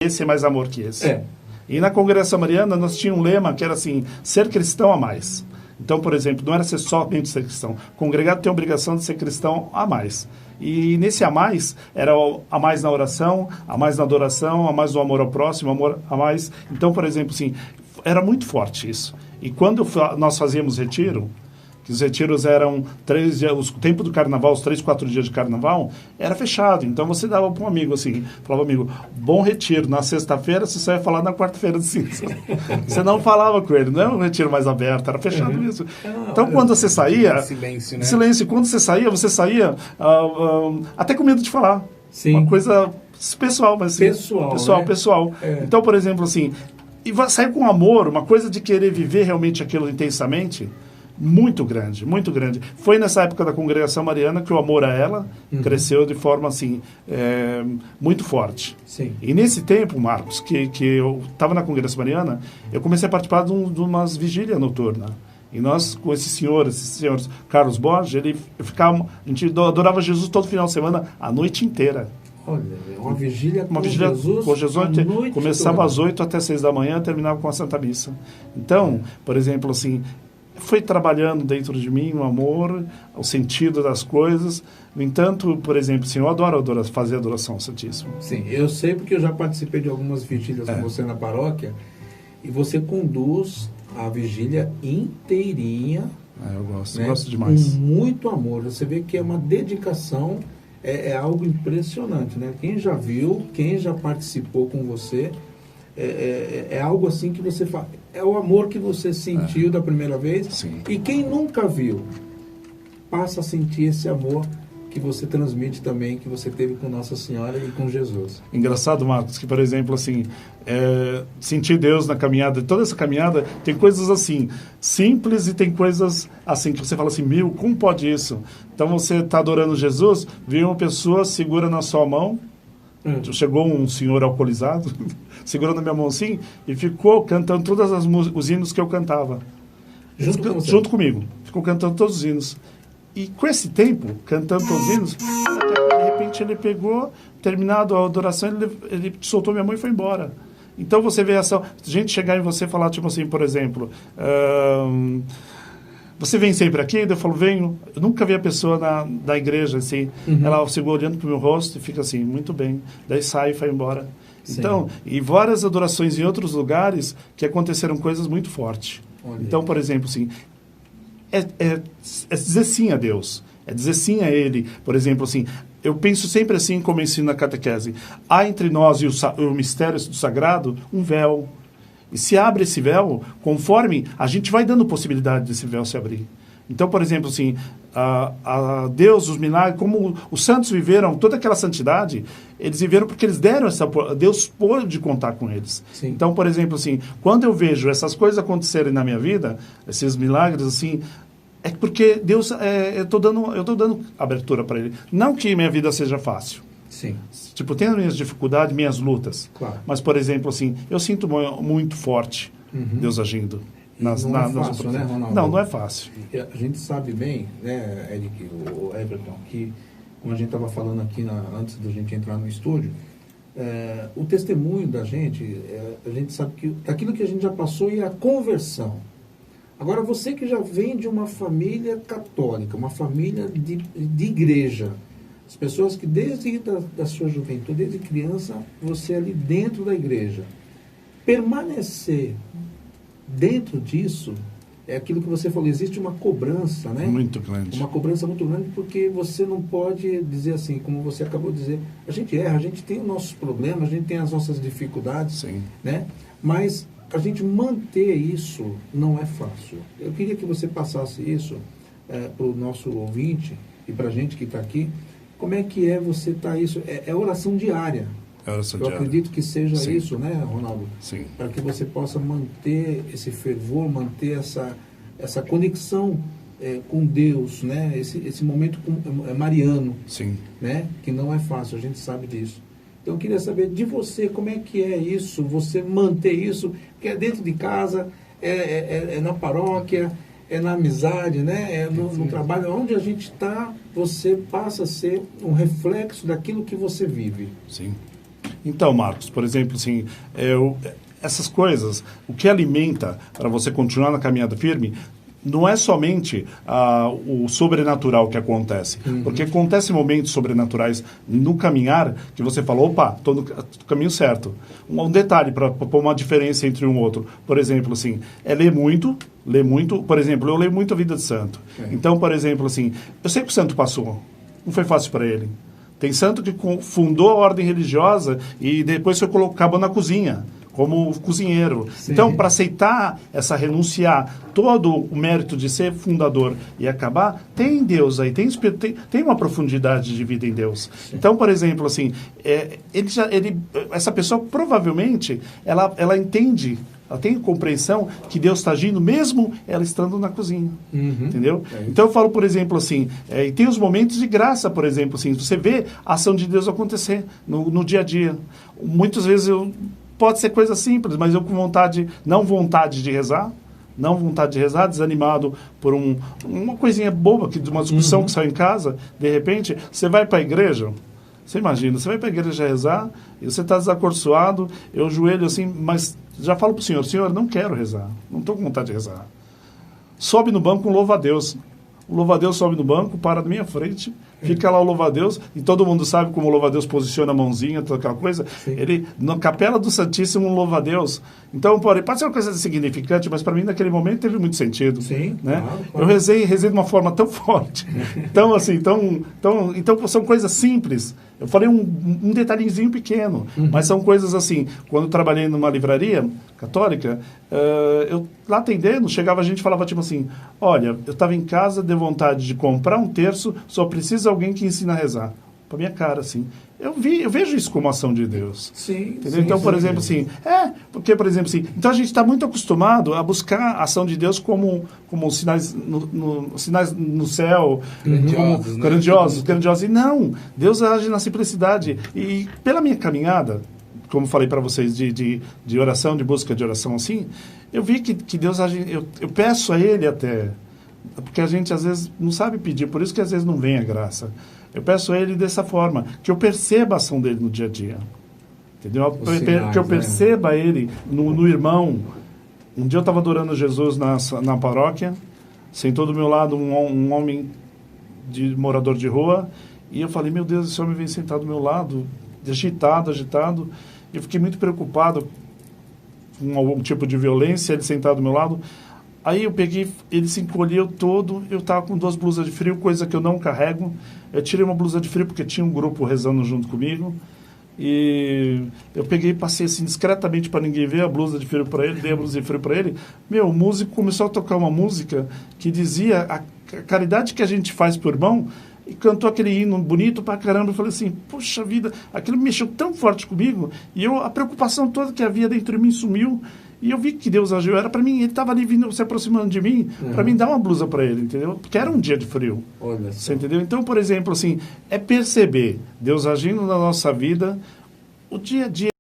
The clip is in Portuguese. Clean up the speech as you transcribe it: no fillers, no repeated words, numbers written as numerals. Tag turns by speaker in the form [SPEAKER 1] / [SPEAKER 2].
[SPEAKER 1] esse é mais amor que esse. E na Congregação Mariana nós tínhamos um lema que era assim, ser cristão a mais. Então, por exemplo, não era ser somente ser cristão. Congregado tem a obrigação de ser cristão a mais. E nesse a mais, era a mais na oração, a mais na adoração, a mais no amor ao próximo, amor a mais. Então, por exemplo, assim, era muito forte isso. E quando nós fazíamos retiro, que os retiros eram 3 dias, o tempo do carnaval, os 3, 4 dias de carnaval, era fechado. Então você dava para um amigo assim, falava, amigo, bom retiro, na sexta-feira você só ia falar na quarta-feira de cinza. Você não falava com ele, não era um retiro mais aberto, era fechado mesmo. Então quando você saía...
[SPEAKER 2] Silêncio, né?
[SPEAKER 1] Silêncio. Quando você saía até com medo de falar.
[SPEAKER 2] Sim.
[SPEAKER 1] Uma coisa pessoal, mas assim, pessoal. Então, por exemplo, assim, e sair com amor, uma coisa de querer viver realmente aquilo intensamente, muito grande, muito grande. Foi nessa época da Congregação Mariana que o amor a ela cresceu de forma assim, muito forte.
[SPEAKER 2] Sim.
[SPEAKER 1] E nesse tempo, Marcos, que eu estava na Congregação Mariana, eu comecei a participar de umas vigílias noturnas. E nós, com esses senhores, Carlos Borges, a gente adorava Jesus todo final de semana, a noite inteira.
[SPEAKER 2] Olha, uma vigília com
[SPEAKER 1] Jesus começava às 8 até 6 da manhã, terminava com a Santa Missa. Então, por exemplo, assim, foi trabalhando dentro de mim o amor, o sentido das coisas. No entanto, por exemplo, assim, eu adoro fazer adoração ao Santíssimo.
[SPEAKER 2] Sim, eu sei porque eu já participei de algumas vigílias com você na paróquia, e você conduz a vigília inteirinha.
[SPEAKER 1] Eu gosto,
[SPEAKER 2] né?
[SPEAKER 1] Gosto demais.
[SPEAKER 2] Com muito amor. Você vê que é uma dedicação, é algo impressionante, né? Quem já viu, quem já participou com você, é algo assim que você fala. É o amor que você sentiu da primeira vez.
[SPEAKER 1] Sim.
[SPEAKER 2] E quem nunca viu, passa a sentir esse amor que você transmite também, que você teve com Nossa Senhora e com Jesus.
[SPEAKER 1] Engraçado, Marcos, que, por exemplo, assim, sentir Deus na caminhada, toda essa caminhada, tem coisas assim, simples, e tem coisas assim, que você fala assim, como pode isso? Então você está adorando Jesus, vem uma pessoa, segura na sua mão, chegou um senhor alcoolizado, segurando a minha mão assim, e ficou cantando todas os hinos que eu cantava. Junto comigo. Ficou cantando todos os hinos. E com esse tempo, cantando todos os hinos, de repente ele pegou, terminado a adoração, ele soltou minha mão e foi embora. Então você vê essa gente chegar em você e falar, tipo assim, por exemplo, você vem sempre aqui? Eu falo, venho. Eu nunca vi a pessoa da igreja assim, ela chegou olhando para o meu rosto e fica assim, muito bem. Daí sai e vai embora. Sim. Então, e várias adorações em outros lugares que aconteceram coisas muito fortes. Olha. Então, por exemplo, assim, é dizer sim a Deus, é dizer sim a Ele. Por exemplo, assim, eu penso sempre assim, como eu ensino na catequese, há entre nós e o mistério do sagrado um véu. E se abre esse véu, conforme a gente vai dando possibilidade desse véu se abrir. Então, por exemplo, assim, a Deus, os milagres, como os santos viveram toda aquela santidade, eles viveram porque eles deram Deus pôde contar com eles. Sim. Então, por exemplo, assim, quando eu vejo essas coisas acontecerem na minha vida, esses milagres, assim, é porque Deus, eu tô dando abertura para Ele. Não que minha vida seja fácil.
[SPEAKER 2] Sim.
[SPEAKER 1] Tipo, tem as minhas dificuldades, minhas lutas.
[SPEAKER 2] Claro.
[SPEAKER 1] Mas, por exemplo, assim, eu sinto muito forte Deus agindo.
[SPEAKER 2] Não é fácil, né, Ronaldo?
[SPEAKER 1] Não é fácil.
[SPEAKER 2] A gente sabe bem, né, Eric, o Everton, que, como a gente estava falando aqui antes da gente entrar no estúdio, o testemunho da gente, a gente sabe que aquilo que a gente já passou e a conversão. Agora, você que já vem de uma família católica, uma família de igreja, as pessoas que desde da sua juventude, desde criança, você ali dentro da igreja, permanecer dentro disso, é aquilo que você falou, existe uma cobrança, né?
[SPEAKER 1] Muito grande.
[SPEAKER 2] Uma cobrança muito grande, porque você não pode dizer assim, como você acabou de dizer, a gente erra, a gente tem os nossos problemas, a gente tem as nossas dificuldades,
[SPEAKER 1] sim,
[SPEAKER 2] né? Mas a gente manter isso não é fácil. Eu queria que você passasse isso para o nosso ouvinte e para a gente que está aqui. Como é que você está isso? É oração diária. Eu acredito que seja sim, isso, né, Ronaldo?
[SPEAKER 1] Sim.
[SPEAKER 2] Para que você possa manter esse fervor, manter essa conexão com Deus, né? Esse momento mariano,
[SPEAKER 1] sim,
[SPEAKER 2] né? Que não é fácil, a gente sabe disso. Então eu queria saber de você, como é que é isso, você manter isso, que é dentro de casa, é na paróquia, é na amizade, né? No trabalho, onde a gente está, você passa a ser um reflexo daquilo que você vive.
[SPEAKER 1] Sim. Então, Marcos, por exemplo, assim, essas coisas, o que alimenta para você continuar na caminhada firme, não é somente o sobrenatural que acontece. Porque acontecem momentos sobrenaturais no caminhar que você fala, opa, estou no caminho certo. Um detalhe para pôr uma diferença entre um outro. Por exemplo, assim, ler muito. Por exemplo, eu leio muito a vida de santo. Então, por exemplo, assim, eu sei que o santo passou. Não foi fácil para ele. Tem santo que fundou a ordem religiosa e depois acabou na cozinha, como cozinheiro. Sim. Então, para aceitar renunciar todo o mérito de ser fundador e acabar, tem Deus aí, tem uma profundidade de vida em Deus. Sim. Então, por exemplo, assim, essa pessoa provavelmente, ela entende, ela tem compreensão que Deus está agindo mesmo ela estando na cozinha, entendeu? Então eu falo, por exemplo, assim, e tem os momentos de graça, por exemplo, assim, você vê a ação de Deus acontecer no dia a dia. Muitas vezes pode ser coisa simples, mas eu com não vontade de rezar, desanimado por uma coisinha boba, de uma discussão que saiu em casa, de repente, você vai para a igreja. Você imagina, você vai para a igreja rezar, e você está desacorçoado, eu joelho assim, mas já falo para o senhor, não quero rezar, não estou com vontade de rezar. Sobe no banco, louva a Deus. O louva-a-Deus sobe no banco, para na minha frente, fica lá o louva-a-Deus, e todo mundo sabe como o louva-a-Deus posiciona a mãozinha, toda aquela coisa. Sim. Ele, na capela do Santíssimo, um louva-a-Deus. Então, pode ser uma coisa insignificante, mas para mim, naquele momento, teve muito sentido. Sim, né? Claro. Eu rezei de uma forma tão forte. Então, assim, então são coisas simples. Eu falei um detalhezinho pequeno, mas são coisas assim. Quando eu trabalhei numa livraria católica, eu lá atendendo, chegava a gente e falava tipo assim, olha, eu estava em casa, dei vontade de comprar um terço, só precisa alguém que ensina a rezar. Para minha cara, assim. Eu vejo isso como ação de Deus. Sim. Entendeu? Sim, então, por exemplo, assim, porque, por exemplo, assim, então a gente está muito acostumado a buscar a ação de Deus como sinais sinais no céu, grandiosos. E não, Deus age na simplicidade. E pela minha caminhada, como falei para vocês, de oração, de busca de oração, assim, eu vi que Deus age, eu peço a Ele até, porque a gente às vezes não sabe pedir, por isso que às vezes não vem a graça. Eu peço a Ele dessa forma, que eu perceba a ação dEle no dia a dia. Entendeu? Que eu perceba Ele no irmão. Um dia eu estava adorando Jesus na paróquia, sentou do meu lado um homem morador de rua, e eu falei, meu Deus, esse homem vem sentar do meu lado, agitado. Eu fiquei muito preocupado com algum tipo de violência, ele sentado do meu lado. Aí eu peguei, ele se encolheu todo, eu estava com 2 blusas de frio, coisa que eu não carrego. Eu tirei uma blusa de frio porque tinha um grupo rezando junto comigo. E eu peguei e passei assim discretamente para ninguém ver a blusa de frio para ele, dei a blusa de frio para ele. O músico começou a tocar uma música que dizia a caridade que a gente faz por irmão, e cantou aquele hino bonito pra caramba. Eu falei assim, puxa vida, aquilo mexeu tão forte comigo, e a preocupação toda que havia dentro de mim sumiu. E eu vi que Deus agiu, era para mim, ele estava ali vindo, se aproximando de mim, para mim dar uma blusa para ele, entendeu? Porque era um dia de frio. Olha só. Você entendeu? Então, por exemplo, assim, é perceber Deus agindo na nossa vida, o dia a dia.